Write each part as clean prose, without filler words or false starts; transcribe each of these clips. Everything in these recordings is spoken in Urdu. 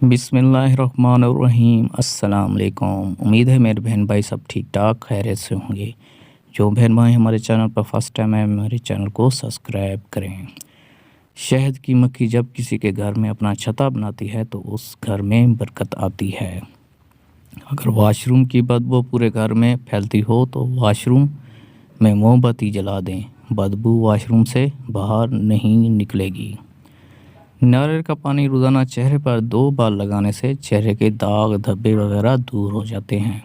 بسم اللہ الرحمن الرحیم۔ السلام علیکم۔ امید ہے میرے بہن بھائی سب ٹھیک ٹھاک خیریت سے ہوں گے۔ جو بہن بھائی ہمارے چینل پر فرسٹ ٹائم ہے ہمارے چینل کو سبسکرائب کریں۔ شہد کی مکھی جب کسی کے گھر میں اپنا چھتا بناتی ہے تو اس گھر میں برکت آتی ہے۔ اگر واش روم کی بدبو پورے گھر میں پھیلتی ہو تو واش روم میں موم بتی جلا دیں، بدبو واش روم سے باہر نہیں نکلے گی۔ ناریل کا پانی روزانہ چہرے پر 2 بار لگانے سے چہرے کے داغ دھبے وغیرہ دور ہو جاتے ہیں۔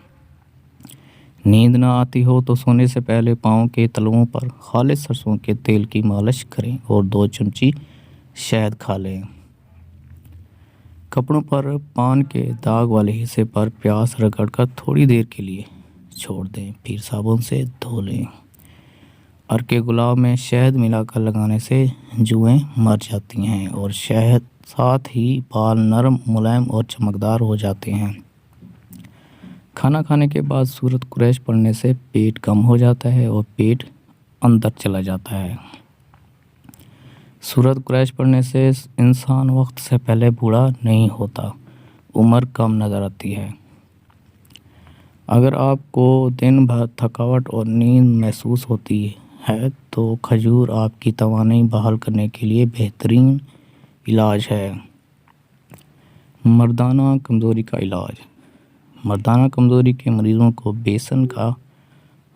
نیند نہ آتی ہو تو سونے سے پہلے پاؤں کے تلوؤں پر خالص سرسوں کے تیل کی مالش کریں اور 2 چمچی شہد کھا لیں۔ کپڑوں پر پان کے داغ والے حصے پر پیاز رگڑ کر تھوڑی دیر کے لیے چھوڑ دیں، پھر صابن سے دھو لیں۔ عرق گلاب میں شہد ملا کر لگانے سے جوئیں مر جاتی ہیں اور شہد ساتھ ہی بال نرم، ملائم اور چمکدار ہو جاتے ہیں۔ کھانا کھانے کے بعد سورۃ قریش پڑھنے سے پیٹ کم ہو جاتا ہے اور پیٹ اندر چلا جاتا ہے۔ سورۃ قریش پڑھنے سے انسان وقت سے پہلے بوڑھا نہیں ہوتا، عمر کم نظر آتی ہے۔ اگر آپ کو دن بھر تھکاوٹ اور نیند محسوس ہوتی ہے تو کھجور آپ کی توانائی بحال کرنے کے لیے بہترین علاج ہے۔ مردانہ کمزوری کا علاج۔ مردانہ کمزوری کے مریضوں کو بیسن کا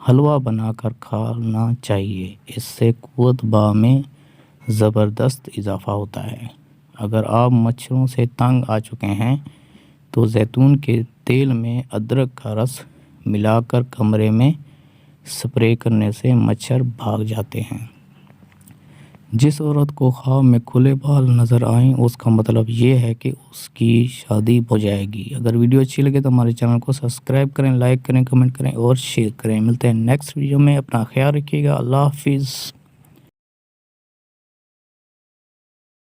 حلوہ بنا کر کھانا چاہیے، اس سے قوت بہ میں زبردست اضافہ ہوتا ہے۔ اگر آپ مچھروں سے تنگ آ چکے ہیں تو زیتون کے تیل میں ادرک کا رس ملا کر کمرے میں سپرے کرنے سے مچھر بھاگ جاتے ہیں۔ جس عورت کو خواب میں کھلے بال نظر آئیں اس کا مطلب یہ ہے کہ اس کی شادی ہو جائے گی۔ اگر ویڈیو اچھی لگے تو ہمارے چینل کو سبسکرائب کریں، لائک کریں، کمنٹ کریں اور شیئر کریں۔ ملتے ہیں نیکسٹ ویڈیو میں، اپنا خیال رکھیے گا۔ اللہ حافظ۔